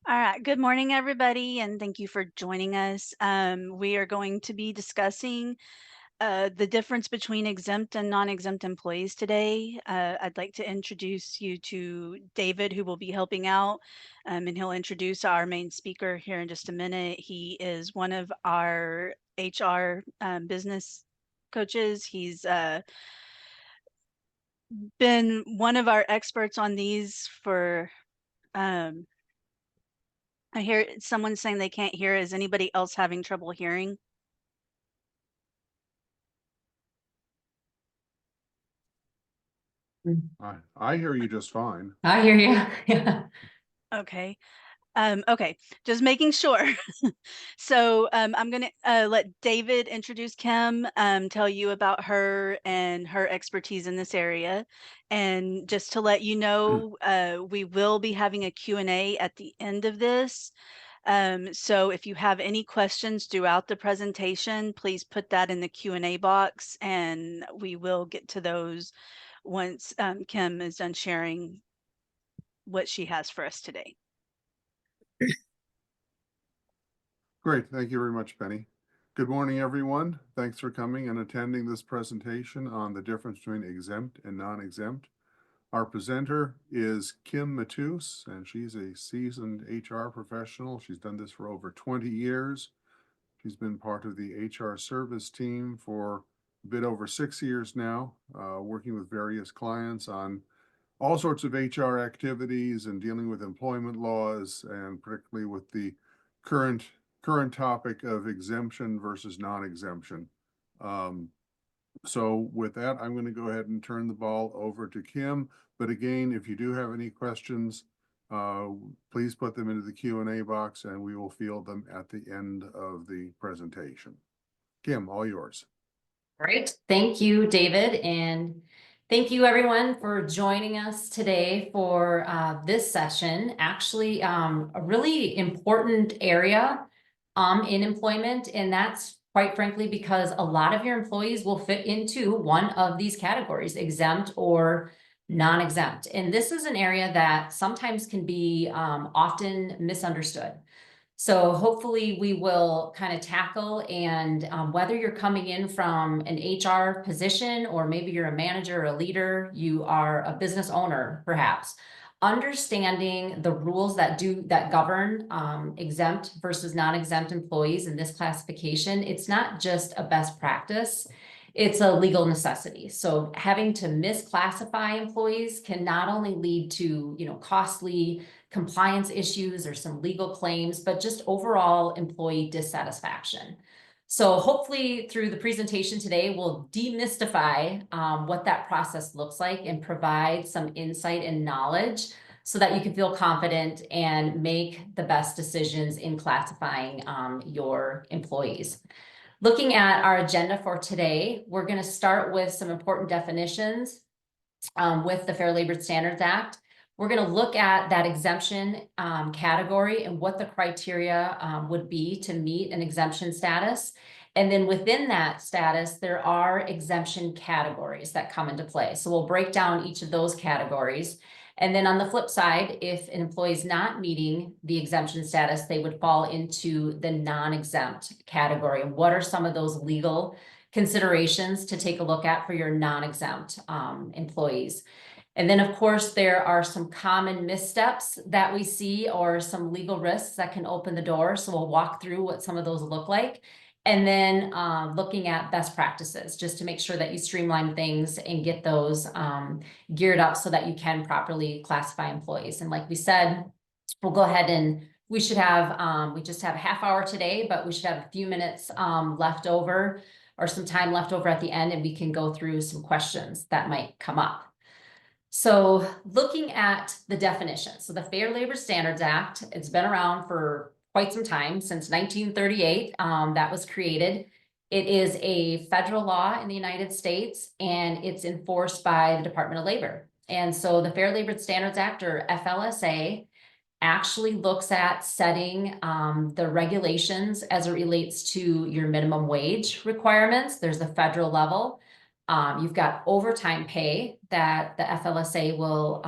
All right. Good morning, everybody, and thank you for joining us. We are going to be discussing the difference between exempt and non-exempt employees today. I'd like to introduce you to David, who will be helping out, and he'll introduce our main speaker here in just a minute. He is one of our HR business coaches. He's been one of our experts on these for um, I hear someone saying they can't hear. Is anybody else having trouble hearing? I hear you just fine. I hear you. Yeah. Okay. Okay, just making sure. So I'm gonna let David introduce Kim, tell you about her and her expertise in this area. And just to let you know, we will be having a Q&A at the end of this. So if you have any questions throughout the presentation, please put that in the Q&A box and we will get to those once Kim is done sharing what she has for us today. Great. Thank you very much, Penny. Good morning, everyone. Thanks for coming and attending this presentation on the difference between exempt and non-exempt. Our presenter is Kim Matus, and she's a seasoned HR professional. She's done this for over 20 years. She's been part of the HR service team for a bit over 6 years now, working with various clients on all sorts of HR activities and dealing with employment laws, and particularly with the current topic of exemption versus non-exemption. So with that, I'm going to go ahead and turn the ball over to Kim. But again, if you do have any questions, please put them into the Q&A box and we will field them at the end of the presentation. Kim, all yours. Great. Thank you, David. And thank you, everyone, for joining us today for this session. Actually, a really important area in employment. And that's quite frankly because a lot of your employees will fit into one of these categories, exempt or non-exempt. And this is an area that sometimes can be often misunderstood. So hopefully we will kind of tackle and whether you're coming in from an HR position or maybe you're a manager or a leader, you are a business owner, perhaps. Understanding the rules that govern exempt versus non-exempt employees in this classification, it's not just a best practice, it's a legal necessity. So having to misclassify employees can not only lead to, costly compliance issues or some legal claims, but just overall employee dissatisfaction. So hopefully through the presentation today, we'll demystify what that process looks like and provide some insight and knowledge so that you can feel confident and make the best decisions in classifying your employees. Looking at our agenda for today, we're going to start with some important definitions with the Fair Labor Standards Act. We're going to look at that exemption category and what the criteria would be to meet an exemption status. And then within that status, there are exemption categories that come into play. So we'll break down each of those categories. And then on the flip side, if an employee is not meeting the exemption status, they would fall into the non-exempt category. And what are some of those legal considerations to take a look at for your non-exempt employees? And then, of course, there are some common missteps that we see or some legal risks that can open the door. So we'll walk through what some of those look like. And then looking at best practices, just to make sure that you streamline things and get those geared up so that you can properly classify employees. And like we said, we'll go ahead and we should have, we just have a half hour today, but we should have a few minutes left over or some time left over at the end, and we can go through some questions that might come up. So looking at the definition, so the Fair Labor Standards Act, it's been around for quite some time, since 1938, that was created. It is a federal law in the United States, and it's enforced by the Department of Labor. And so the Fair Labor Standards Act, or FLSA, actually looks at setting the regulations as it relates to your minimum wage requirements. There's the federal level. You've got overtime pay that the FLSA will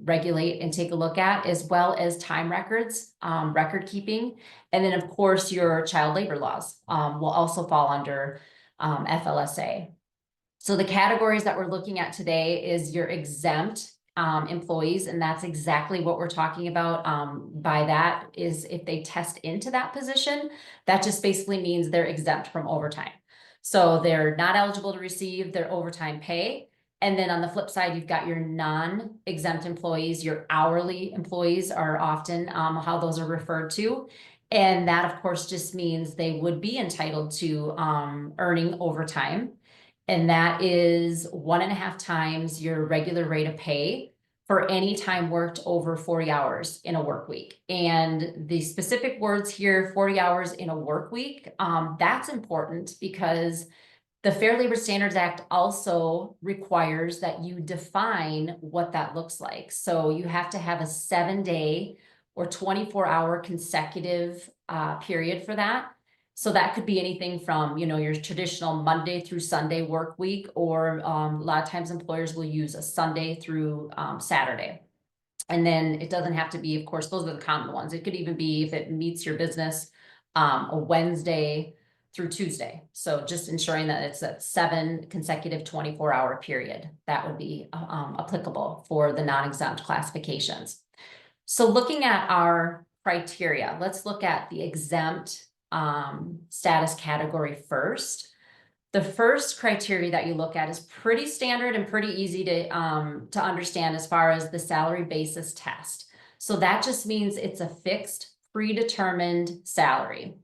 regulate and take a look at, as well as time records, record keeping. And then, of course, your child labor laws will also fall under FLSA. So the categories that we're looking at today is your exempt employees, and that's exactly what we're talking about. By that is if they test into that position, that just basically means they're exempt from overtime. So they're not eligible to receive their overtime pay. And then on the flip side, you've got your non-exempt employees, your hourly employees are often how those are referred to. And that, of course, just means they would be entitled to earning overtime. And that is 1.5 times your regular rate of pay for any time worked over 40 hours in a work week. And the specific words here, 40 hours in a work week, that's important because the Fair Labor Standards Act also requires that you define what that looks like. So you have to have a 7-day or 24-hour consecutive period for that. So that could be anything from, your traditional Monday through Sunday work week, or a lot of times employers will use a Sunday through Saturday. And then it doesn't have to be, of course, those are the common ones. It could even be, if it meets your business, a Wednesday through Tuesday. So just ensuring that it's that 7 consecutive 24-hour period that would be applicable for the non-exempt classifications. So looking at our criteria, let's look at the exempt status category first. The first criteria that you look at is pretty standard and pretty easy to understand as far as the salary basis test. So that just means it's a fixed, predetermined salary.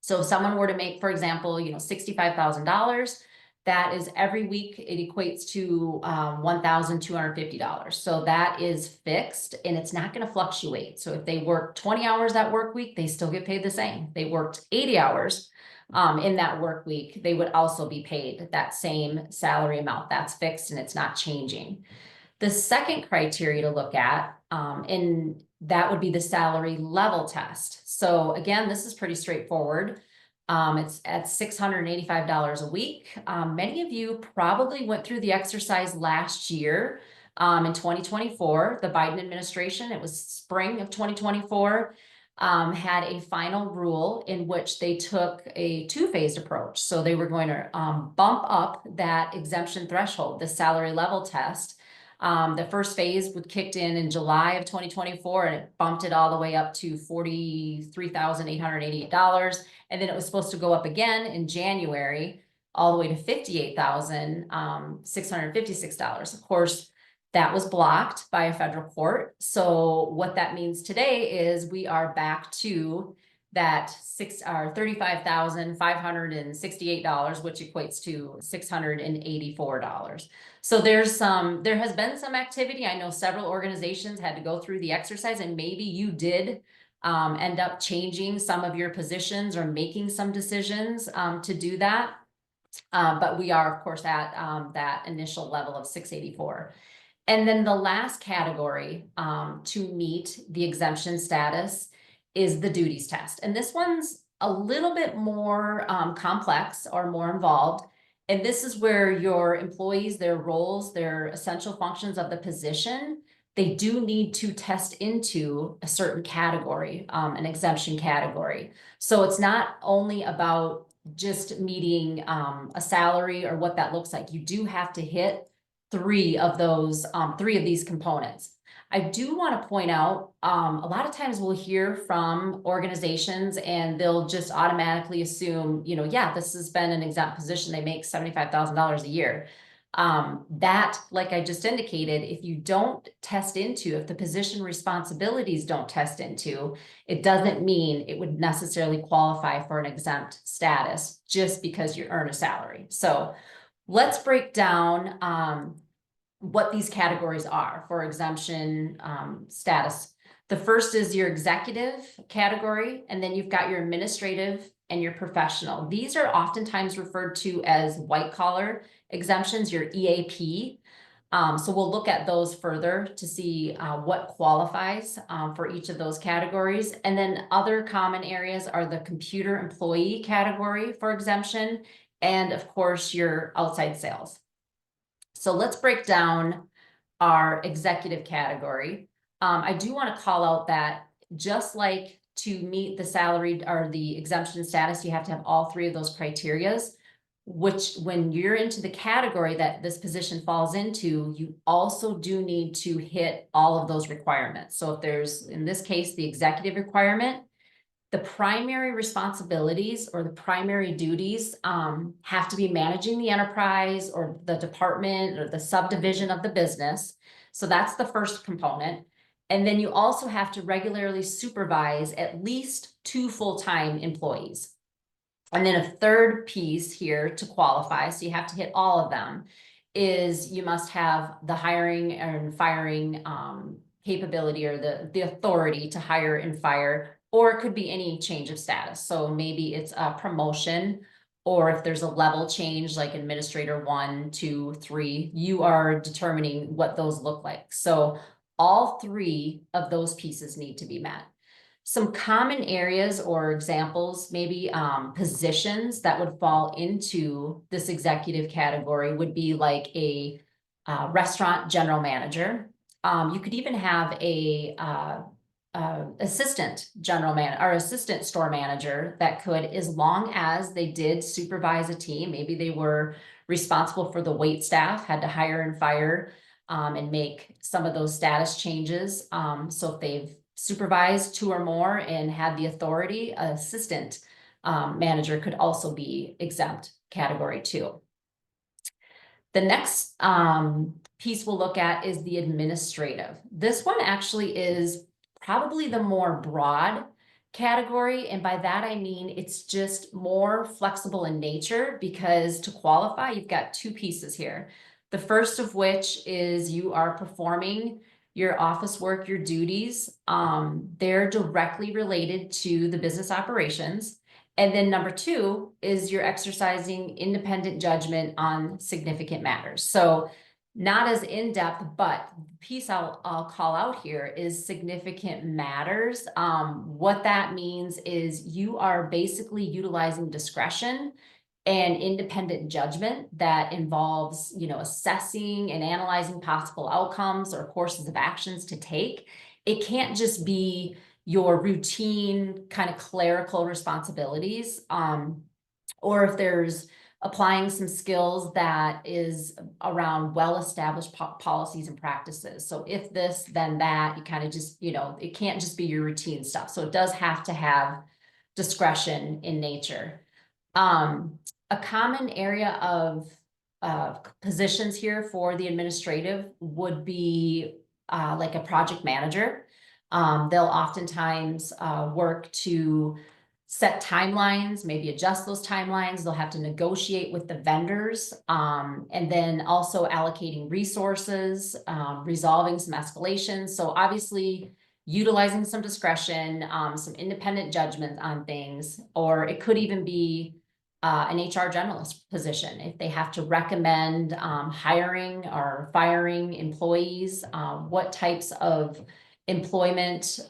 So if someone were to make, for example, $65,000, that is every week it equates to $1,250. So that is fixed and it's not going to fluctuate. So if they work 20 hours that work week, they still get paid the same. They worked 80 hours in that work week, they would also be paid that same salary amount. That's fixed and it's not changing. The second criteria to look at, and that would be the salary level test. So again, this is pretty straightforward. It's at $685 a week. Many of you probably went through the exercise last year in 2024. The Biden administration, it was spring of 2024, had a final rule in which they took a 2-phased approach. So they were going to bump up that exemption threshold, the salary level test. The first phase would kicked in July of 2024, and it bumped it all the way up to $43,888. And then it was supposed to go up again in January, all the way to $58,656. Of course, that was blocked by a federal court. So what that means today is we are back to that $35,568, which equates to $684. So there has been some activity. I know several organizations had to go through the exercise, and maybe you did end up changing some of your positions or making some decisions to do that. But we are, of course, at that initial level of 684. And then the last category to meet the exemption status is the duties test. And this one's a little bit more complex or more involved. And this is where your employees, their roles, their essential functions of the position, they do need to test into a certain category, an exemption category. So it's not only about just meeting a salary or what that looks like. You do have to hit 3 of these components. I do want to point out, a lot of times we'll hear from organizations and they'll just automatically assume, yeah, this has been an exempt position. They make $75,000 a year. That, like I just indicated, if you don't test into, if the position responsibilities don't test into, it doesn't mean it would necessarily qualify for an exempt status just because you earn a salary. So let's break down what these categories are for exemption status. The first is your executive category, and then you've got your administrative and your professional. These are oftentimes referred to as white collar exemptions, your EAP. So we'll look at those further to see what qualifies for each of those categories. And then other common areas are the computer employee category for exemption, and of course your outside sales. So let's break down our executive category. I do want to call out that just like to meet the salary or the exemption status, you have to have all three of those criterias, which when you're into the category that this position falls into, you also do need to hit all of those requirements. So if there's, in this case, the executive requirement, the primary responsibilities or the primary duties have to be managing the enterprise or the department or the subdivision of the business. So that's the first component. And then you also have to regularly supervise at least 2 full-time employees. And then a third piece here to qualify, so you have to hit all of them, is you must have the hiring and firing capability or the authority to hire and fire, or it could be any change of status. So maybe it's a promotion, or if there's a level change like administrator 1, 2, 3, you are determining what those look like. So all three of those pieces need to be met. Some common areas or examples, maybe positions that would fall into this executive category would be like a restaurant general manager. You could even have a assistant general manager or assistant store manager that could, as long as they did supervise a team, maybe they were responsible for the wait staff, had to hire and fire and make some of those status changes. So if they've supervised 2 or more and had the authority, an assistant manager could also be exempt category 2. The next piece we'll look at is the administrative. This one actually is probably the more broad category. And by that, I mean, it's just more flexible in nature, because to qualify, you've got 2 pieces here. The first of which is you are performing your office work, your duties. They're directly related to the business operations. And then number 2 is you're exercising independent judgment on significant matters. So not as in-depth, but the piece I'll call out here is significant matters. What that means is you are basically utilizing discretion and independent judgment that involves, assessing and analyzing possible outcomes or courses of actions to take. It can't just be your routine kind of clerical responsibilities, or if there's applying some skills that is around well-established policies and practices. So if this, then that, you kind of just, it can't just be your routine stuff. So it does have to have discretion in nature. A common area of positions here for the administrative would be like a project manager. They'll oftentimes work to set timelines, maybe adjust those timelines. They'll have to negotiate with the vendors, and then also allocating resources, resolving some escalations. So obviously utilizing some discretion, some independent judgment on things, or it could even be an HR generalist position. If they have to recommend hiring or firing employees, what types of employment,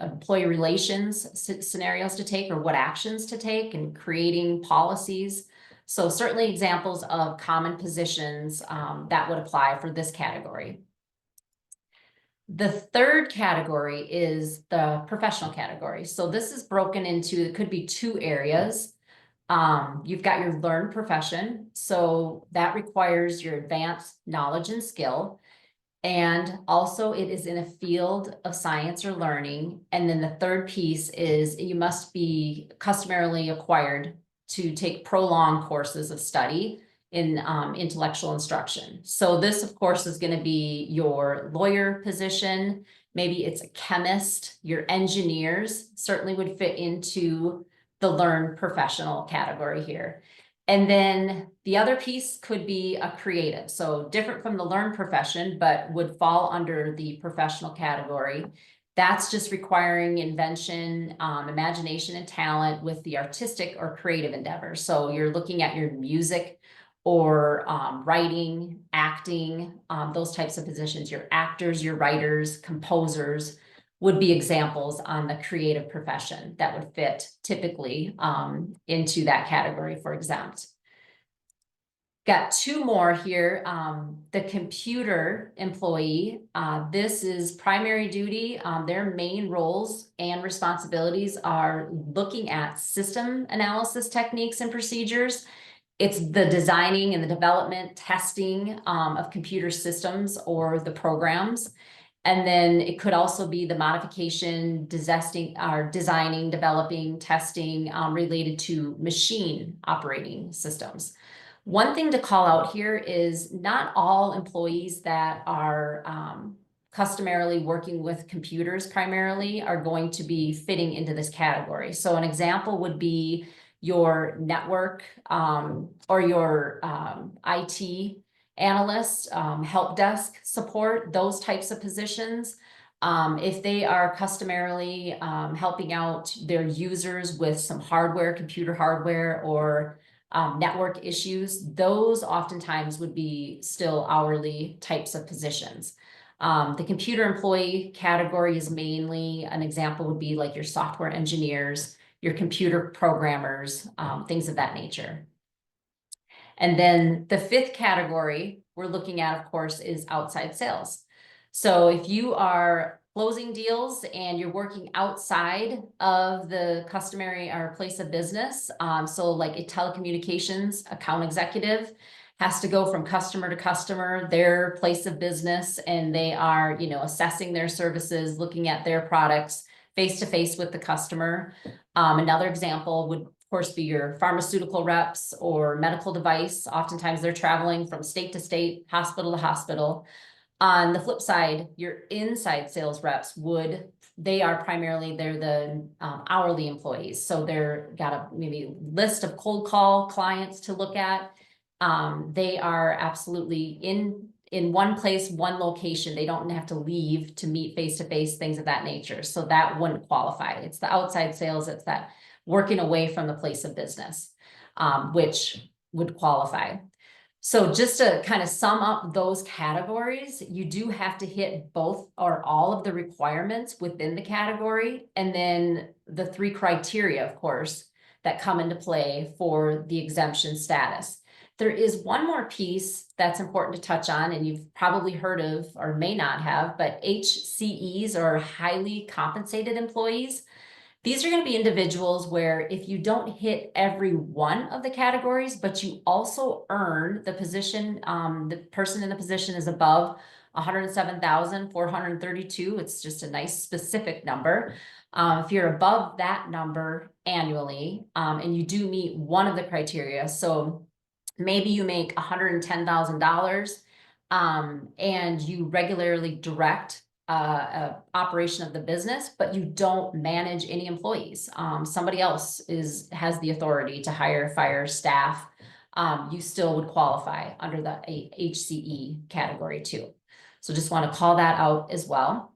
employee relations scenarios to take, or what actions to take, and creating policies. So certainly examples of common positions that would apply for this category. The third category is the professional category. So this is broken into, it could be 2 areas. You've got your learned profession. So that requires your advanced knowledge and skill. And also it is in a field of science or learning. And then the third piece is you must be customarily acquired to take prolonged courses of study in intellectual instruction. So this, of course, is going to be your lawyer position. Maybe it's a chemist. Your engineers certainly would fit into the learned professional category here. And then the other piece could be a creative. So different from the learned profession, but would fall under the professional category. That's just requiring invention, imagination, and talent with the artistic or creative endeavors. So you're looking at your music or writing, acting, those types of positions. Your actors, your writers, composers would be examples on the creative profession that would fit typically into that category for exempt. Got two more here. The computer employee, this is primary duty. Their main roles and responsibilities are looking at system analysis techniques and procedures. It's the designing and the development, testing of computer systems or the programs. And then it could also be the modification, designing, developing, testing related to machine operating systems. One thing to call out here is not all employees that are customarily working with computers primarily are going to be fitting into this category. So an example would be your network or your IT analyst, help desk support, those types of positions. If they are customarily helping out their users with some hardware, computer hardware, or network issues, those oftentimes would be still hourly types of positions. The computer employee category is mainly, an example would be like your software engineers, your computer programmers, things of that nature. And then the fifth category we're looking at, of course, is outside sales. So if you are closing deals and you're working outside of the customary or place of business, so like a telecommunications account executive has to go from customer to customer, their place of business, and they are, you know, assessing their services, looking at their products face to face with the customer. Another example would, of course, be your pharmaceutical reps or medical device. Oftentimes they're traveling from state to state, hospital to hospital. On the flip side, your inside sales reps they are primarily, they're the hourly employees. So they're got a maybe list of cold call clients to look at. They are absolutely in one place, one location. They don't have to leave to meet face to face, things of that nature. So that wouldn't qualify. It's the outside sales. It's that working away from the place of business, which would qualify. So just to kind of sum up those categories, you do have to hit both or all of the requirements within the category. And then the three criteria, of course, that come into play for the exemption status. There is one more piece that's important to touch on, and you've probably heard of or may not have, but HCEs, or highly compensated employees. These are going to be individuals where if you don't hit every one of the categories, but you also earn the position, the person in the position is above 107,432. It's just a nice specific number. If you're above that number annually, and you do meet one of the criteria, so maybe you make $110,000 and you regularly direct operation of the business, but you don't manage any employees. Somebody else has the authority to hire, fire, staff. You still would qualify under the HCE category too. So just want to call that out as well.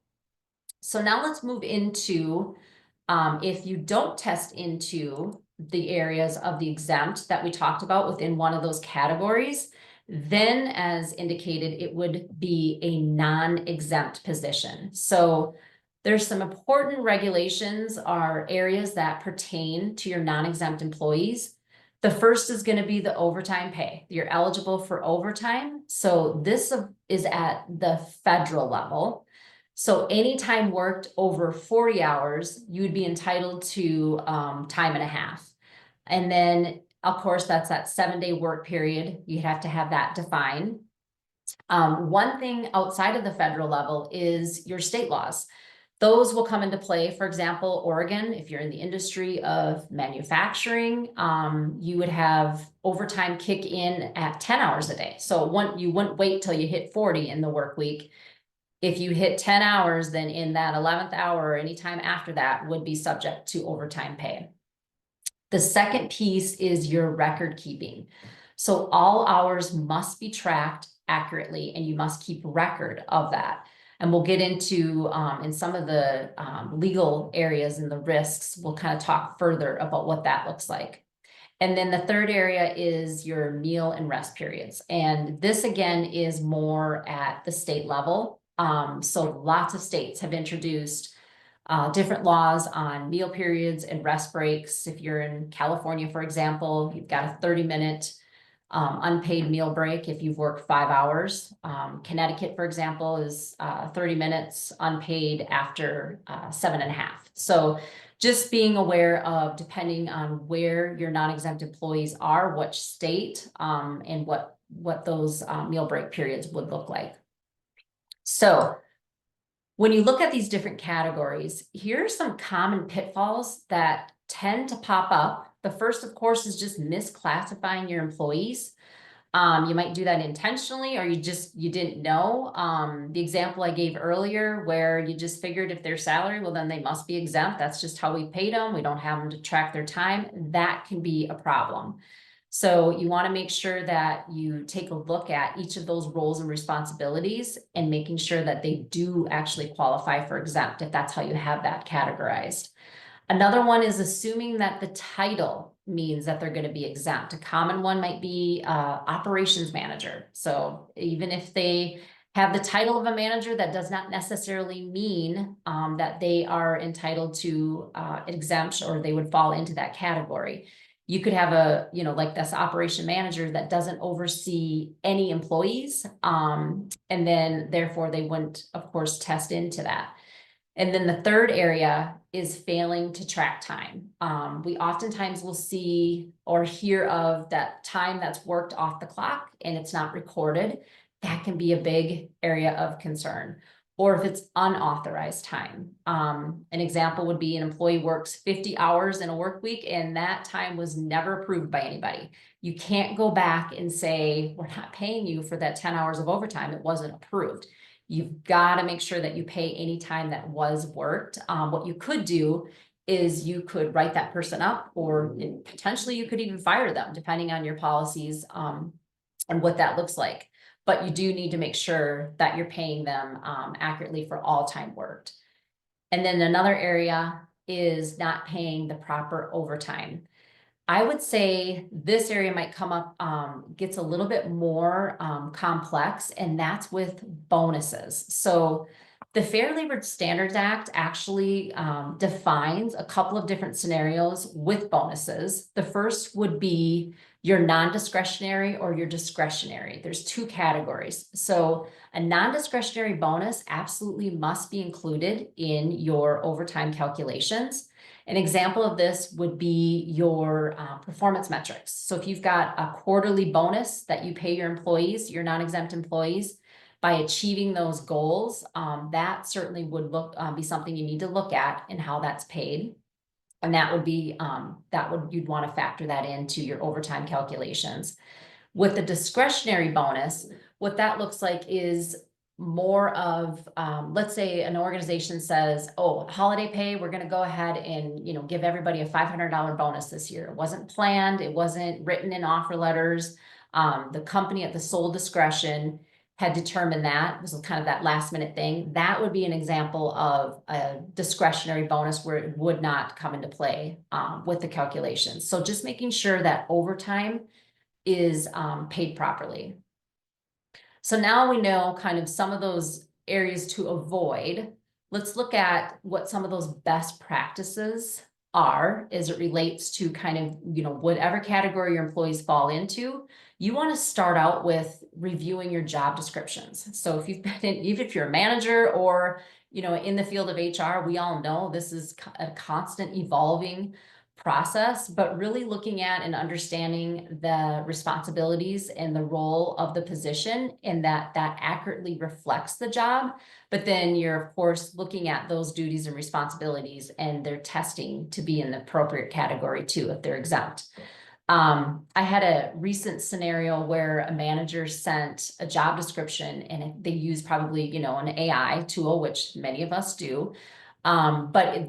So now let's move into if you don't test into the areas of the exempt that we talked about within one of those categories, then as indicated, it would be a non-exempt position. So there's some important regulations or areas that pertain to your non-exempt employees. The first is going to be the overtime pay. You're eligible for overtime. So this is at the federal level. So anytime worked over 40 hours, you would be entitled to time and a half. And then, of course, that's that 7-day work period. You have to have that defined. One thing outside of the federal level is your state laws. Those will come into play. For example, Oregon, if you're in the industry of manufacturing, you would have overtime kick in at 10 hours a day. So you wouldn't wait till you hit 40 in the work week. If you hit 10 hours, then in that 11th hour or anytime after that would be subject to overtime pay. The second piece is your record keeping. So all hours must be tracked accurately and you must keep record of that. And we'll get into in some of the legal areas and the risks, we'll kind of talk further about what that looks like. And then the third area is your meal and rest periods. And this again is more at the state level. So lots of states have introduced different laws on meal periods and rest breaks. If you're in California, for example, you've got a 30-minute unpaid meal break if you've worked 5 hours. Connecticut, for example, is 30 minutes unpaid after 7.5. So just being aware of, depending on where your non-exempt employees are, which state, and what those meal break periods would look like. So when you look at these different categories, here are some common pitfalls that tend to pop up. The first, of course, is just misclassifying your employees. You might do that intentionally, or you didn't know. The example I gave earlier, where you just figured if their salary, well, then they must be exempt. That's just how we paid them. We don't have them to track their time. That can be a problem. So you want to make sure that you take a look at each of those roles and responsibilities and making sure that they do actually qualify for exempt, if that's how you have that categorized. Another one is assuming that the title means that they're going to be exempt. A common one might be operations manager. So even if they have the title of a manager, that does not necessarily mean that they are entitled to exemption, or they would fall into that category. You could have a, like this operation manager that doesn't oversee any employees, and then therefore they wouldn't, of course, test into that. And then the third area is failing to track time. We oftentimes will see or hear of that time that's worked off the clock and it's not recorded. That can be a big area of concern. Or if it's unauthorized time. An example would be an employee works 50 hours in a work week and that time was never approved by anybody. You can't go back and say, we're not paying you for that 10 hours of overtime. It wasn't approved. You've got to make sure that you pay any time that was worked. What you could do is you could write that person up, or potentially you could even fire them, depending on your policies and what that looks like. But you do need to make sure that you're paying them accurately for all time worked. And then another area is not paying the proper overtime. I would say this area might come up, gets a little bit more complex, and that's with bonuses. So the Fair Labor Standards Act actually defines a couple of different scenarios with bonuses. The first would be your non-discretionary or your discretionary. There's two categories. So a non-discretionary bonus absolutely must be included in your overtime calculations. An example of this would be your performance metrics. So if you've got a quarterly bonus that you pay your employees, your non-exempt employees, by achieving those goals, that certainly would be something you need to look at and how that's paid. And that would be, you'd want to factor that into your overtime calculations. With the discretionary bonus, what that looks like is more of, let's say an organization says, oh, holiday pay, we're going to go ahead and, give everybody a $500 bonus this year. It wasn't planned. It wasn't written in offer letters. The company at the sole discretion had determined that. It was kind of that last minute thing. That would be an example of a discretionary bonus where it would not come into play with the calculations. So just making sure that overtime is paid properly. So now we know kind of some of those areas to avoid. Let's look at what some of those best practices are as it relates to kind of, whatever category your employees fall into. You want to start out with reviewing your job descriptions. So if you've been even if you're a manager or, in the field of HR, we all know this is a constant evolving process, but really looking at and understanding the responsibilities and the role of the position, and that accurately reflects the job. But then you're, of course, looking at those duties and responsibilities and their testing to be in the appropriate category too, if they're exempt. I had a recent scenario where a manager sent a job description and they used probably, an AI tool, which many of us do. But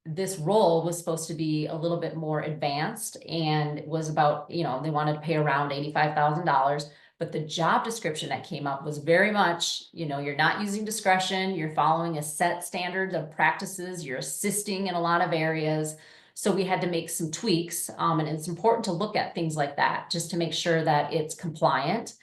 this role was supposed to be a little bit more advanced and was about, they wanted to pay around $85,000. But the job description that came up was very much, you're not using discretion, you're following a set standard of practices, you're assisting in a lot of areas. So we had to make some tweaks, and it's important to look at things like that just to make sure that it's compliant.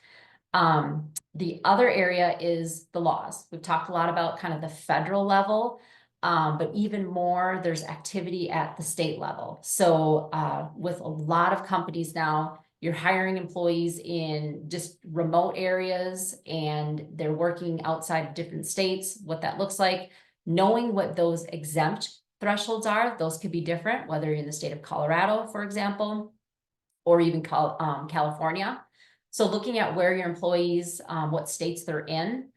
The other area is the laws. We've talked a lot about kind of the federal level, but even more, there's activity at the state level. So with a lot of companies now, you're hiring employees in just remote areas and they're working outside of different states, what that looks like, knowing what those exempt thresholds are, those could be different, whether you're in the state of Colorado, for example, or even California. So looking at where your employees, what states they're in,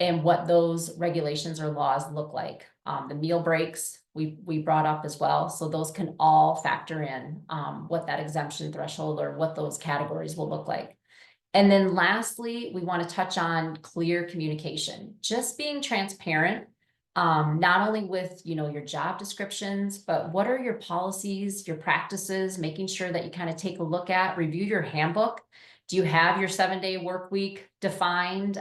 and what those regulations or laws look like. The meal breaks we brought up as well. So those can all factor in what that exemption threshold or what those categories will look like. And then lastly, we want to touch on clear communication, just being transparent, not only with, your job descriptions, but what are your policies, your practices, making sure that you kind of take a look at, review your handbook. Do you have your 7-day work week defined,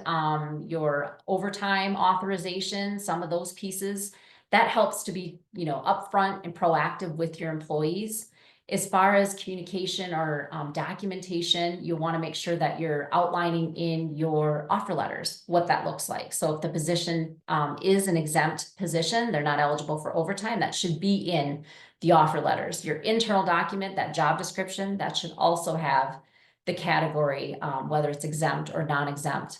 your overtime authorization, some of those pieces? That helps to be, upfront and proactive with your employees. As far as communication or documentation, you want to make sure that you're outlining in your offer letters what that looks like. So if the position is an exempt position, they're not eligible for overtime, that should be in the offer letters. Your internal document, that job description, that should also have the category, whether it's exempt or non-exempt,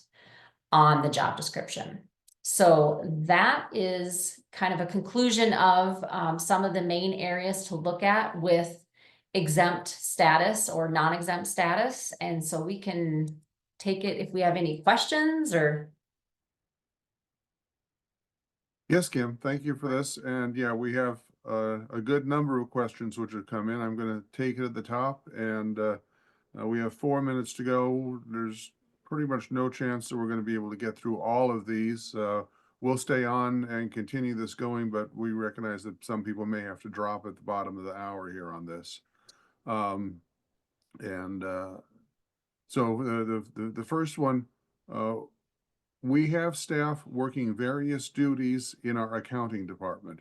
on the job description. So that is kind of a conclusion of some of the main areas to look at with exempt status or non-exempt status. And so we can take it if we have any questions or. Yes, Kim, thank you for this. And yeah, we have a good number of questions which have come in. I'm going to take it at the top, and we have 4 minutes to go. There's pretty much no chance that we're going to be able to get through all of these. We'll stay on and continue this going, but we recognize that some people may have to drop at the bottom of the hour here on this. So the first one, we have staff working various duties in our accounting department.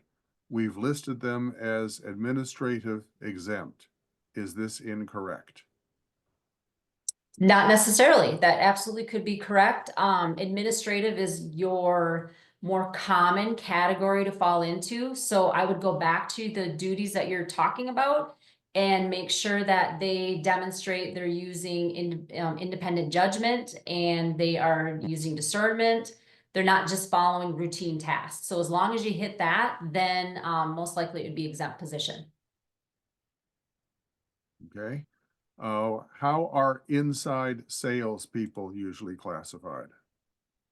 We've listed them as administrative exempt. Is this incorrect? Not necessarily. That absolutely could be correct. Administrative is your more common category to fall into. So I would go back to the duties that you're talking about and make sure that they demonstrate they're using independent judgment and they are using discernment. They're not just following routine tasks. So as long as you hit that, then most likely it would be exempt position. Okay. How are inside salespeople usually classified?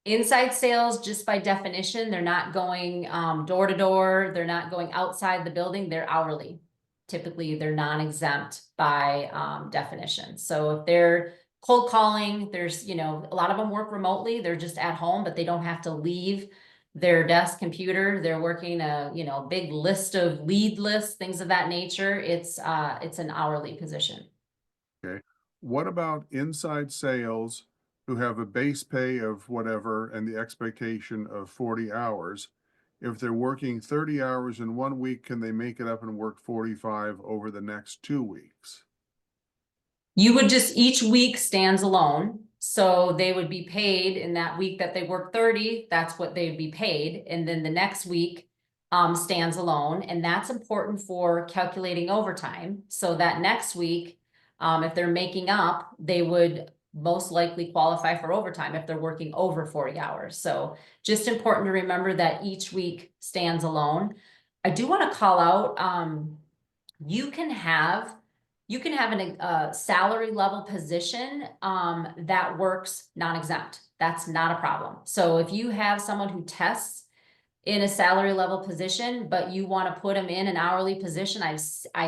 Inside sales, just by definition, they're not going door to door. They're not going outside the building. They're hourly. Typically, they're non-exempt by definition. So if they're cold calling, there's, a lot of them work remotely. They're just at home, but they don't have to leave their desk computer. They're working a, big list of lead lists, things of that nature. It's an hourly position. Okay. What about inside sales who have a base pay of whatever and the expectation of 40 hours? If they're working 30 hours in 1 week, can they make it up and work 45 over the next 2 weeks? You would just, each week stands alone. So they would be paid in that week that they work 30, that's what they would be paid. And then the next week stands alone. And that's important for calculating overtime. So that next week, if they're making up, they would most likely qualify for overtime if they're working over 40 hours. So just important to remember that each week stands alone. I do want to call out, you can have a salary level position that works non-exempt. That's not a problem. So if you have someone who tests in a salary level position, but you want to put them in an hourly position, I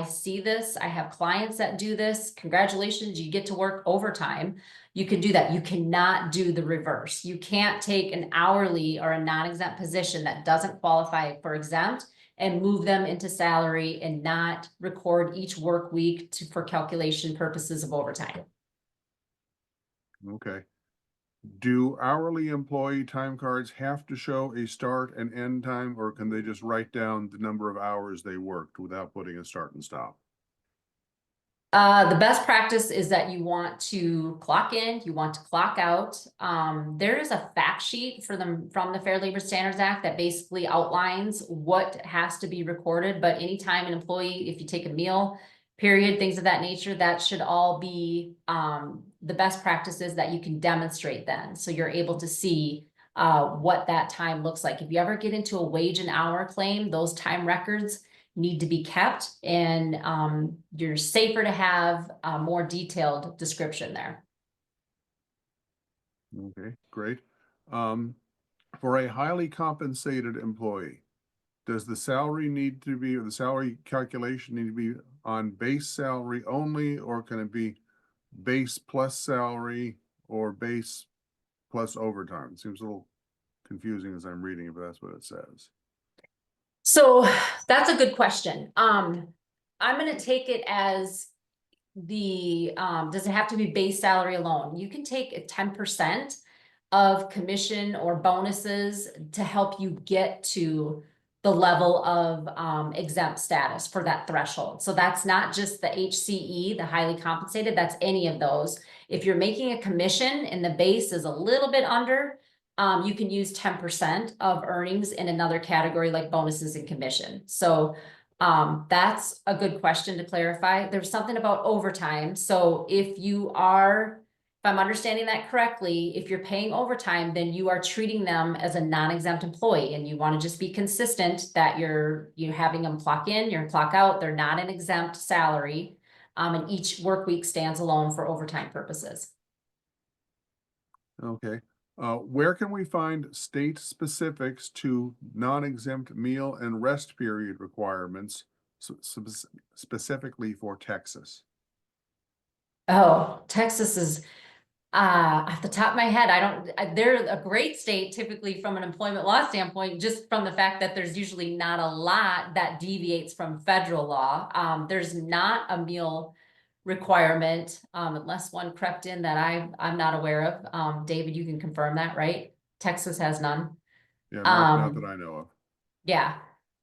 see this. I have clients that do this. Congratulations, you get to work overtime. You can do that. You cannot do the reverse. You can't take an hourly or a non-exempt position that doesn't qualify for exempt and move them into salary and not record each work week for calculation purposes of overtime. Okay. Do hourly employee time cards have to show a start and end time, or can they just write down the number of hours they worked without putting a start and stop? The best practice is that you want to clock in, you want to clock out. There is a fact sheet for them from the Fair Labor Standards Act that basically outlines what has to be recorded. But anytime an employee, if you take a meal period, things of that nature, that should all be the best practices that you can demonstrate then. So you're able to see what that time looks like. If you ever get into a wage and hour claim, those time records need to be kept, and you're safer to have a more detailed description there. Okay, great. For a highly compensated employee, does the salary need to be, or the salary calculation need to be on base salary only, or can it be base plus salary or base plus overtime? It seems a little confusing as I'm reading it, but that's what it says. So that's a good question. I'm going to take it as the, does it have to be base salary alone? You can take a 10% of commission or bonuses to help you get to the level of exempt status for that threshold. So that's not just the HCE, the highly compensated, that's any of those. If you're making a commission and the base is a little bit under, you can use 10% of earnings in another category like bonuses and commission. So that's a good question to clarify. There's something about overtime. So if I'm understanding that correctly, if you're paying overtime, then you are treating them as a non-exempt employee, and you want to just be consistent that you're having them clock in, you're clock out, they're not an exempt salary. And each work week stands alone for overtime purposes. Okay. Where can we find state specifics to non-exempt meal and rest period requirements, specifically for Texas? Oh, Texas is, off the top of my head, they're a great state typically from an employment law standpoint, just from the fact that there's usually not a lot that deviates from federal law. There's not a meal requirement, unless one crept in that I'm not aware of. David, you can confirm that, right? Texas has none. Yeah, not that I know of. Yeah.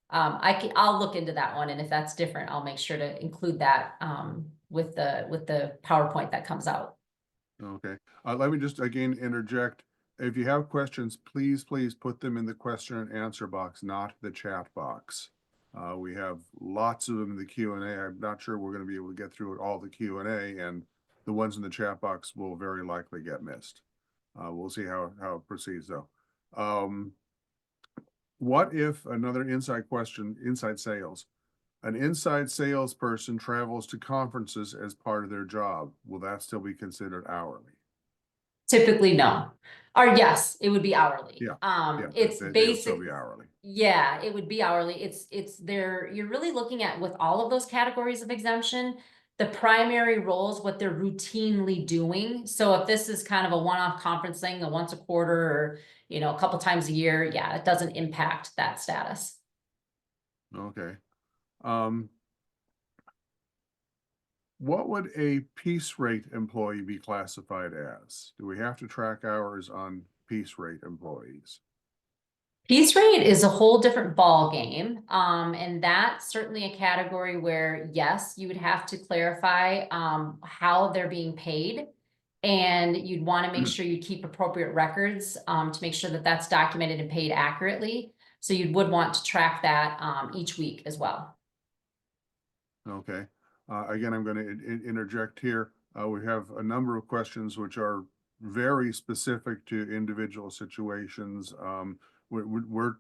I'll look into that one, and if that's different, I'll make sure to include that with the PowerPoint that comes out. Okay, let me just again interject. If you have questions, please put them in the question and answer box, not the chat box. We have lots of them in the Q&A. I'm not sure we're going to be able to get through all the Q&A, and the ones in the chat box will very likely get missed. We'll see how it proceeds though. What if, another inside question, inside sales, an inside salesperson travels to conferences as part of their job? Will that still be considered hourly? Typically, no. Or yes, it would be hourly. Yeah, It's they'll still basic. be hourly. Yeah, it would be hourly. It's there. You're really looking at, with all of those categories of exemption, the primary roles, what they're routinely doing. So if this is kind of a one-off conference thing, a once a quarter, or a couple times a year, yeah, it doesn't impact that status. Okay. What would a piece rate employee be classified as? Do we have to track hours on piece rate employees? Piece rate is a whole different ball game. And that's certainly a category where, yes, you would have to clarify how they're being paid. And you'd want to make sure you keep appropriate records to make sure that that's documented and paid accurately. So you would want to track that each week as well. Okay. Again, I'm going to interject here. We have a number of questions which are very specific to individual situations. We're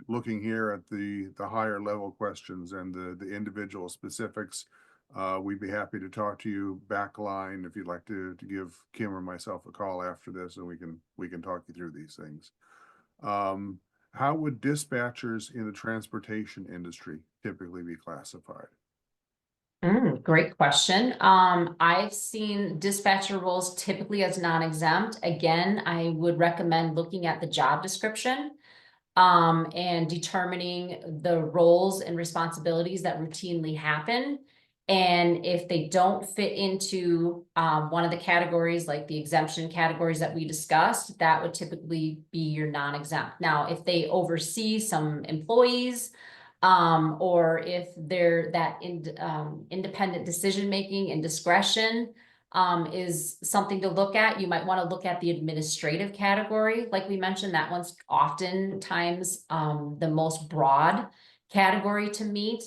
looking here at the higher level questions and the individual specifics. We'd be happy to talk to you backline if you'd like to give Kim or myself a call after this, and we can talk you through these things. How would dispatchers in the transportation industry typically be classified? Great question. I've seen dispatcher roles typically as non-exempt. Again, I would recommend looking at the job description and determining the roles and responsibilities that routinely happen. And if they don't fit into one of the categories, like the exemption categories that we discussed, that would typically be your non-exempt. Now, if they oversee some employees, or if they're that independent decision-making and discretion is something to look at, you might want to look at the administrative category. Like we mentioned, that one's oftentimes the most broad category to meet,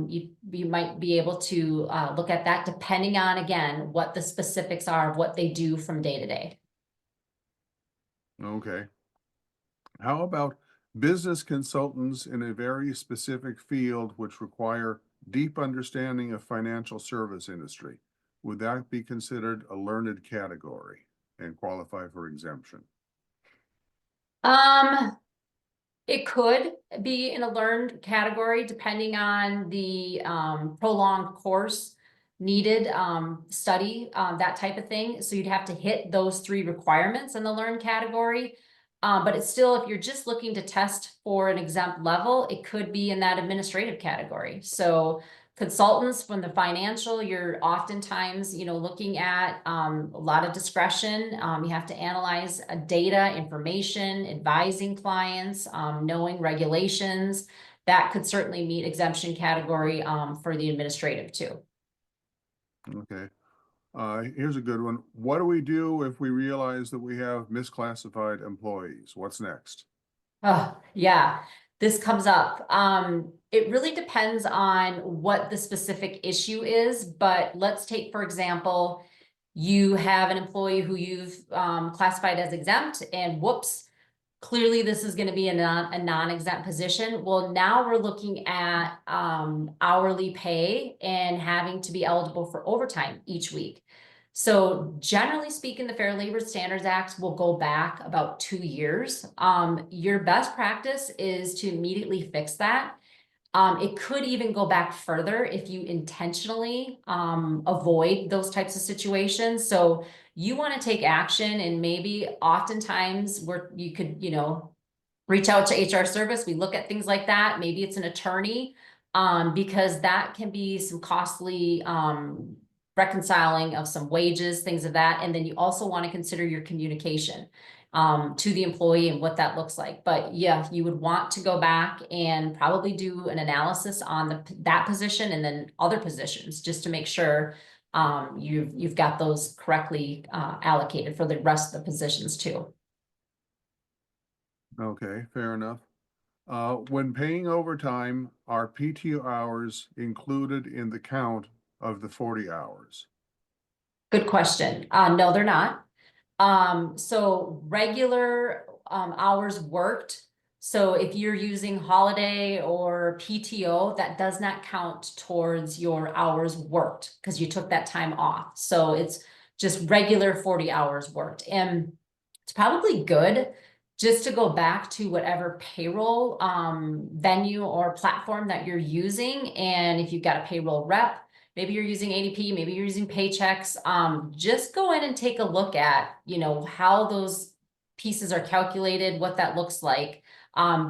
you might be able to look at that depending on, again, what the specifics are of what they do from day to day. Okay. How about business consultants in a very specific field which require deep understanding of financial service industry? Would that be considered a learned category and qualify for exemption? It could be in a learned category depending on the prolonged course needed, study, that type of thing. So you'd have to hit those 3 requirements in the learned category. But it's still, if you're just looking to test for an exempt level, it could be in that administrative category. So consultants from the financial, you're oftentimes, looking at a lot of discretion. You have to analyze data, information, advising clients, knowing regulations. That could certainly meet exemption category for the administrative too. Okay. Here's a good one. What do we do if we realize that we have misclassified employees? What's next? Oh, yeah, this comes up. It really depends on what the specific issue is, but let's take, for example, you have an employee who you've classified as exempt, and whoops, clearly this is going to be a non-exempt position. Well, now we're looking at hourly pay and having to be eligible for overtime each week. So generally speaking, the Fair Labor Standards Act will go back about 2 years. Your best practice is to immediately fix that. It could even go back further if you intentionally avoid those types of situations. So you want to take action, and maybe oftentimes where you could, reach out to HR service. We look at things like that. Maybe it's an attorney, because that can be some costly reconciling of some wages, things of that. And then you also want to consider your communication to the employee and what that looks like. But yeah, you would want to go back and probably do an analysis on that position and then other positions, just to make sure you've got those correctly allocated for the rest of the positions too. Okay, fair enough. When paying overtime, are PTO hours included in the count of the 40 hours? Good question. No, they're not. So regular hours worked. So if you're using holiday or PTO, that does not count towards your hours worked because you took that time off. So it's just regular 40 hours worked. And it's probably good just to go back to whatever payroll venue or platform that you're using. And if you've got a payroll rep, maybe you're using ADP, maybe you're using Paychex. Just go in and take a look at, how those pieces are calculated, what that looks like.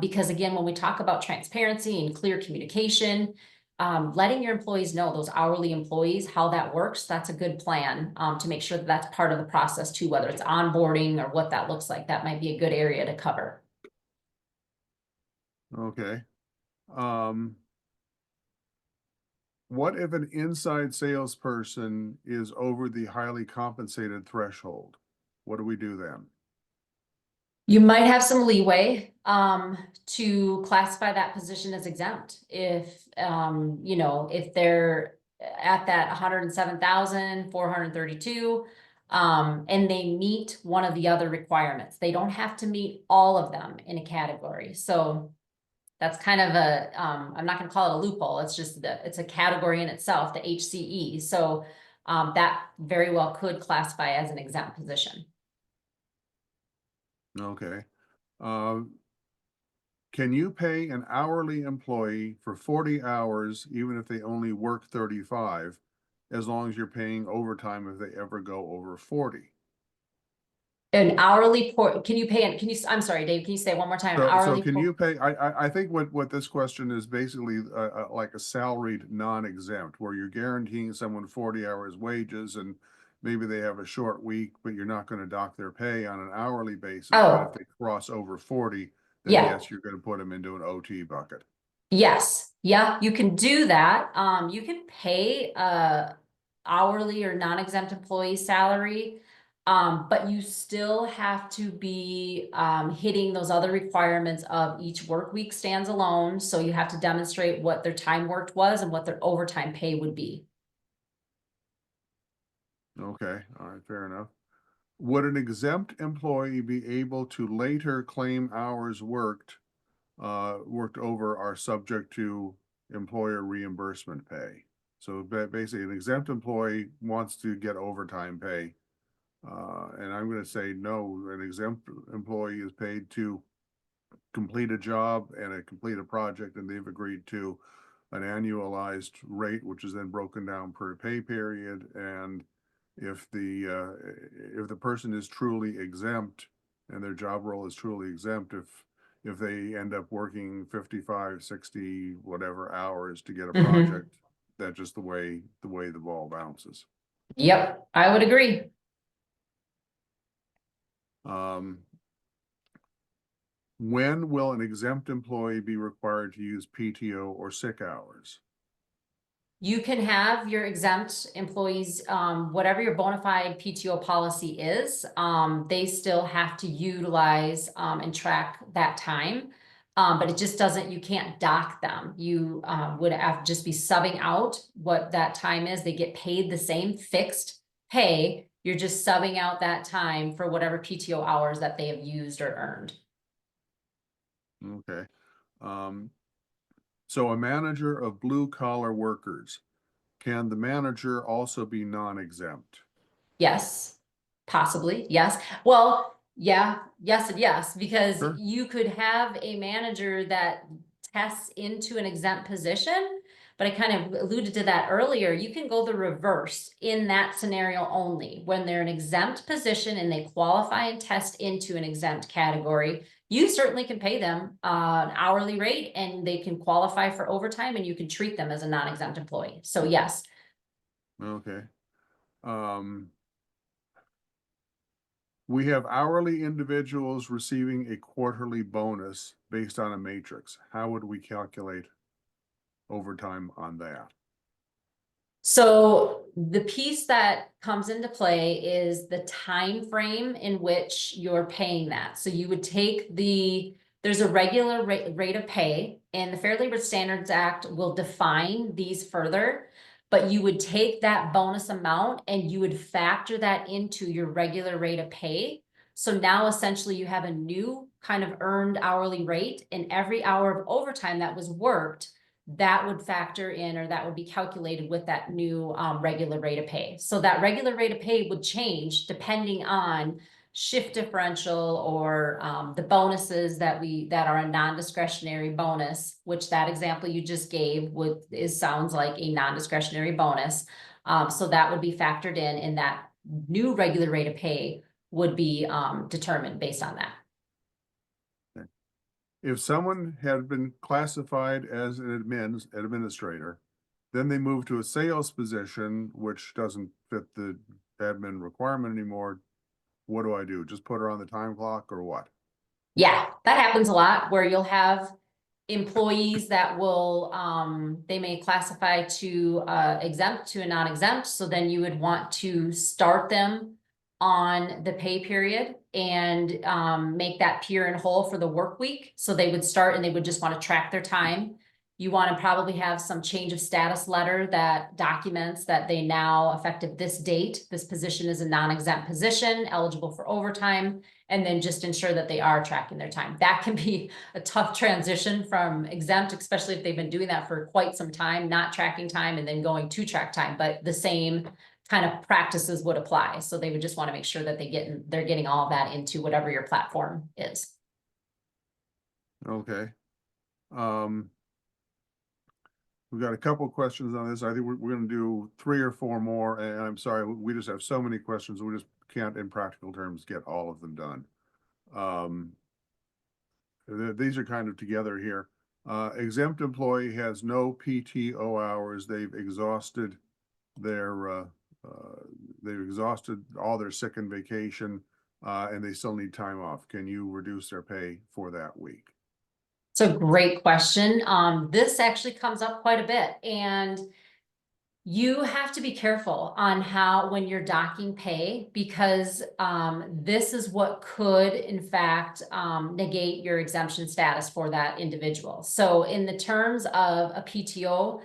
Because again, when we talk about transparency and clear communication, letting your employees know, those hourly employees, how that works, that's a good plan to make sure that that's part of the process too, whether it's onboarding or what that looks like. That might be a good area to cover. Okay. What if an inside salesperson is over the highly compensated threshold? What do we do then? You might have some leeway to classify that position as exempt if if they're at that 107,432 and they meet one of the other requirements. They don't have to meet all of them in a category. So that's kind of a I'm not going to call it a loophole. It's just it's a category in itself, the HCE. So that very well could classify as an exempt position. Okay. Can you pay an hourly employee for 40 hours even if they only work 35, as long as you're paying overtime if they ever go over 40? An hourly can you pay, I'm sorry, Dave, can you say it one more time? So can you pay, I think what this question is basically like a salaried non-exempt, where you're guaranteeing someone 40 hours wages and maybe they have a short week, but you're not going to dock their pay on an hourly basis. But if Oh, they cross over 40, then yeah, yes, you're going to put them into an OT bucket. yes, yeah, you can do that. You can pay a hourly or non-exempt employee salary But you still have to be hitting those other requirements of each work week stands alone. So you have to demonstrate what their time worked was and what their overtime pay would be. Okay, all right, fair enough. Would an exempt employee be able to later claim hours worked over are subject to employer reimbursement pay? So basically, an exempt employee wants to get overtime pay. And I'm going to say no, an exempt employee is paid to complete a job and complete a project, and they've agreed to an annualized rate, which is then broken down per pay period. And if the person is truly exempt and their job role is truly exempt, if they end up working 55, 60, whatever hours to get a project, that's just the way the ball bounces. Yep, I would agree. When will an exempt employee be required to use PTO or sick hours? You can have your exempt employees, whatever your bona fide PTO policy is, they still have to utilize and track that time. But it just doesn't, you can't dock them. You would have just be subbing out what that time is. They get paid the same fixed pay. You're just subbing out that time for whatever PTO hours that they have used or earned. Okay. So a manager of blue collar workers, can the manager also be non-exempt? Yes, possibly, yes. Well, yeah, yes and yes, because Sure. you could have a manager that tests into an exempt position, but I kind of alluded to that earlier. You can go the reverse in that scenario only. When they're an exempt position and they qualify and test into an exempt category, you certainly can pay them an hourly rate and they can qualify for overtime and you can treat them as a non-exempt employee. So yes. Okay. We have hourly individuals receiving a quarterly bonus based on a matrix. How would we calculate overtime on that? So the piece that comes into play is the time frame in which you're paying that. So you would take there's a regular rate of pay, and the Fair Labor Standards Act will define these further, but you would take that bonus amount and you would factor that into your regular rate of pay. So now essentially you have a new kind of earned hourly rate, and every hour of overtime that was worked, that would factor in, or that would be calculated with that new regular rate of pay. So that regular rate of pay would change depending on shift differential or the bonuses that are a non-discretionary bonus, which that example you just gave sounds like a non-discretionary bonus. So that would be factored in, and that new regular rate of pay would be determined based on that. If someone had been classified as an administrator, then they move to a sales position, which doesn't fit the admin requirement anymore, what do I do? Just put her on the time clock or what? Yeah, that happens a lot where you'll have employees that will, they may classify to exempt to a non-exempt. So then you would want to start them on the pay period and make that pure and whole for the work week. So they would start and they would just want to track their time. You want to probably have some change of status letter that documents that they now, effective this date, this position is a non-exempt position, eligible for overtime, and then just ensure that they are tracking their time. That can be a tough transition from exempt, especially if they've been doing that for quite some time, not tracking time and then going to track time, but the same kind of practices would apply. So they would just want to make sure that they're getting all of that into whatever your platform is. Okay. We've got a couple of questions on this. I think we're going to do 3 or 4 more. And I'm sorry, we just have so many questions. We just can't, in practical terms, get all of them done. These are kind of together here. Exempt employee has no PTO hours. They've exhausted all their sick and vacation, and they still need time off. Can you reduce their pay for that week? It's a great question. This actually comes up quite a bit, and You have to be careful on how, when you're docking pay, because this is what could, in fact, negate your exemption status for that individual. So in the terms of a PTO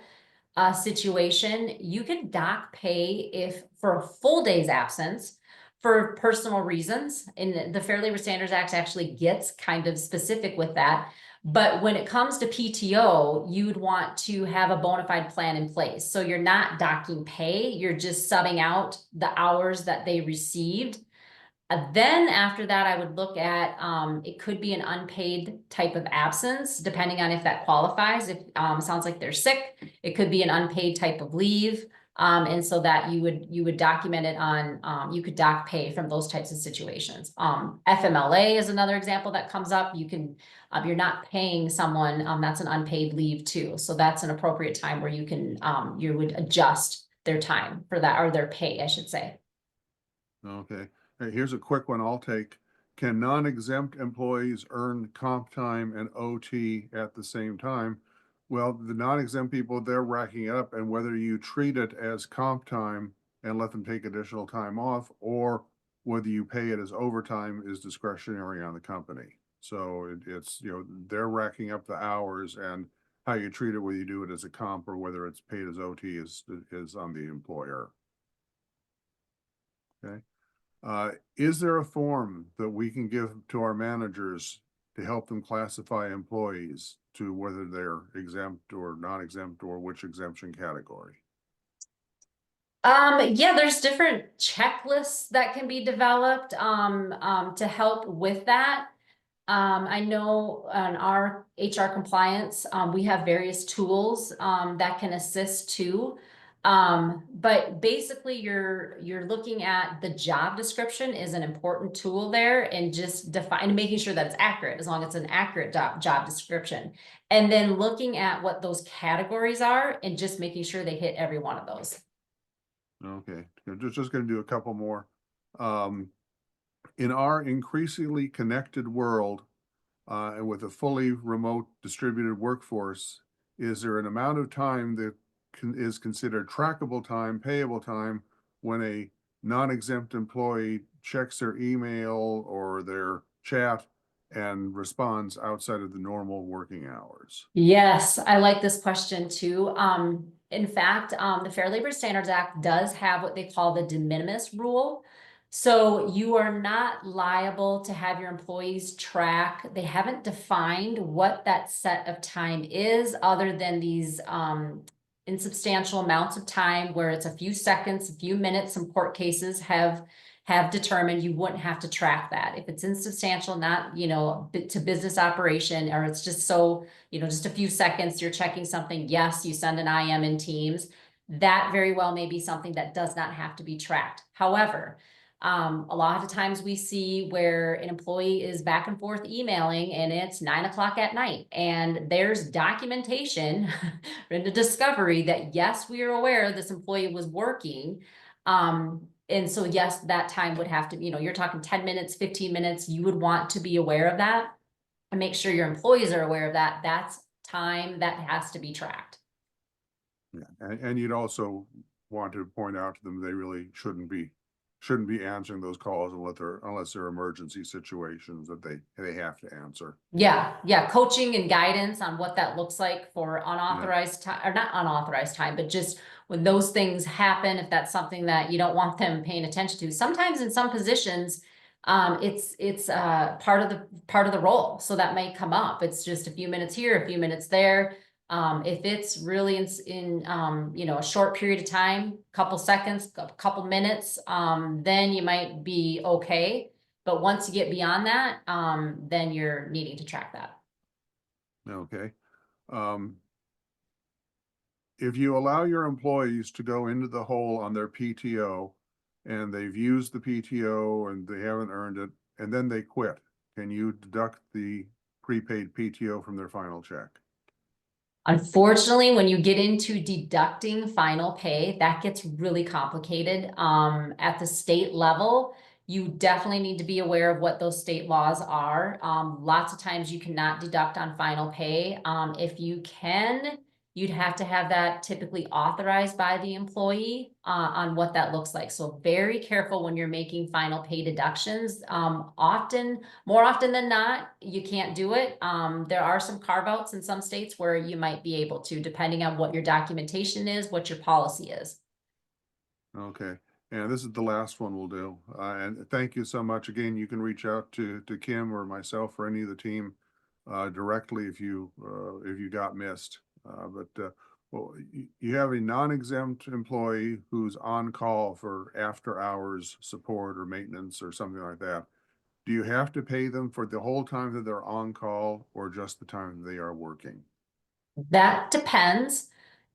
situation, you can dock pay if for a full day's absence for personal reasons. And the Fair Labor Standards Act actually gets kind of specific with that. But when it comes to PTO, you'd want to have a bona fide plan in place. So you're not docking pay, you're just subbing out the hours that they received. Then after that, I would look at, it could be an unpaid type of absence, depending on if that qualifies. If sounds like they're sick, it could be an unpaid type of leave. And so that you would document it on, you could dock pay from those types of situations. FMLA is another example that comes up. You can, you're not paying someone, that's an unpaid leave too. So that's an appropriate time where you can, you would adjust their time for that, or their pay, I should say. Okay. Hey, here's a quick one I'll take. Can non-exempt employees earn comp time and OT at the same time? Well, the non-exempt people, they're racking it up, and whether you treat it as comp time and let them take additional time off, or whether you pay it as overtime is discretionary on the company. So it's, you know, they're racking up the hours, and how you treat it, whether you do it as a comp or whether it's paid as OT is on the employer. Okay. Is there a form that we can give to our managers to help them classify employees to whether they're exempt or non-exempt, or which exemption category? Yeah, there's different checklists that can be developed to help with that. I know on our HR compliance, we have various tools that can assist too. But basically you're looking at the job description is an important tool there, and just making sure that it's accurate, as long as it's an accurate job description. And then looking at what those categories are and just making sure they hit every one of those. Okay, just going to do a couple more. In our increasingly connected world, and with a fully remote distributed workforce, is there an amount of time that is considered trackable time, payable time, when a non-exempt employee checks their email or their chat and responds outside of the normal working hours? Yes, I like this question too. In fact, the Fair Labor Standards Act does have what they call the de minimis rule. So you are not liable to have your employees track. They haven't defined what that set of time is, other than these insubstantial amounts of time where it's a few seconds, a few minutes. Some court cases have determined you wouldn't have to track that. If it's insubstantial, not, you know, to business operation, or it's just so, you know, just a few seconds, you're checking something. Yes, you send an IM in Teams. That very well may be something that does not have to be tracked. However, a lot of times we see where an employee is back and forth emailing, and it's 9 o'clock at night, and there's documentation in the discovery that, yes, we are aware this employee was working. And so, yes, that time would have to, you know, you're talking 10 minutes, 15 minutes. You would want to be aware of that and make sure your employees are aware of that. That's time that has to be tracked. Yeah, and you'd also want to point out to them they really shouldn't be answering those calls unless they're emergency situations that they have to answer. Yeah, coaching and guidance on what that looks like for unauthorized time, or not unauthorized time, but just when those things happen, if that's something that you don't want them paying attention to. Sometimes in some positions, it's part of the role, so that may come up. It's just a few minutes here, a few minutes there. If it's really in you know, a short period of time, couple seconds, a couple minutes, then you might be okay. But once you get beyond that, then you're needing to track that. Okay. If you allow your employees to go into the hole on their PTO, and they've used the PTO and they haven't earned it, and then they quit, can you deduct the prepaid PTO from their final check? Unfortunately, when you get into deducting final pay, that gets really complicated. At the state level, you definitely need to be aware of what those state laws are. Lots of times you cannot deduct on final pay. If you can, you'd have to have that typically authorized by the employee on what that looks like. So very careful when you're making final pay deductions. More often than not, you can't do it. There are some carve outs in some states where you might be able to, depending on what your documentation is, what your policy is. Okay, and this is the last one we'll do. And thank you so much. Again, you can reach out to Kim or myself or any of the team directly if you got missed. Well, you have a non-exempt employee who's on call for after hours support or maintenance or something like that. Do you have to pay them for the whole time that they're on call or just the time they are working? That depends.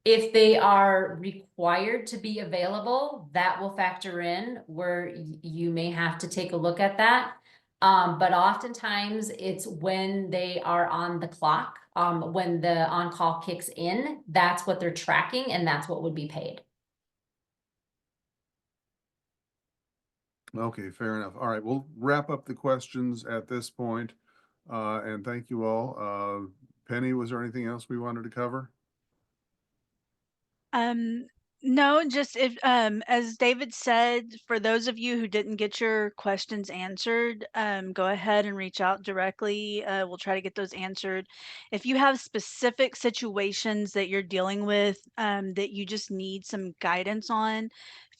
If they are required to be available, that will factor in where you may have to take a look at that. But oftentimes it's when they are on the clock, when the on-call kicks in, that's what they're tracking and that's what would be paid. Okay, fair enough. All right, we'll wrap up the questions at this point. And thank you all. Penny, was there anything else we wanted to cover? No, just if as David said, for those of you who didn't get your questions answered, go ahead and reach out directly. We'll try to get those answered. If you have specific situations that you're dealing with that you just need some guidance on,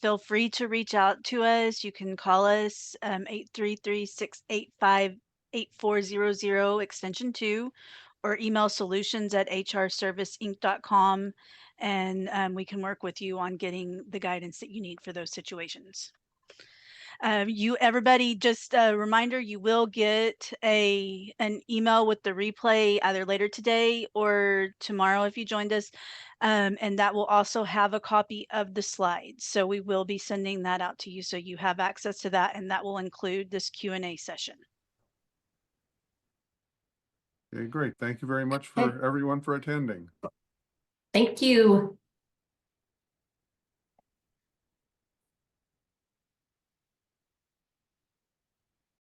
feel free to reach out to us. You can call us 833-685-8400 extension 2 or email solutions@hrserviceinc.com and we can work with you on getting the guidance that you need for those situations. Everybody, just a reminder, you will get an email with the replay either later today or tomorrow if you joined us. And that will also have a copy of the slides. So we will be sending that out to you so you have access to that, and that will include this Q&A session. Okay, great. Thank you very much for everyone for attending. Thank you.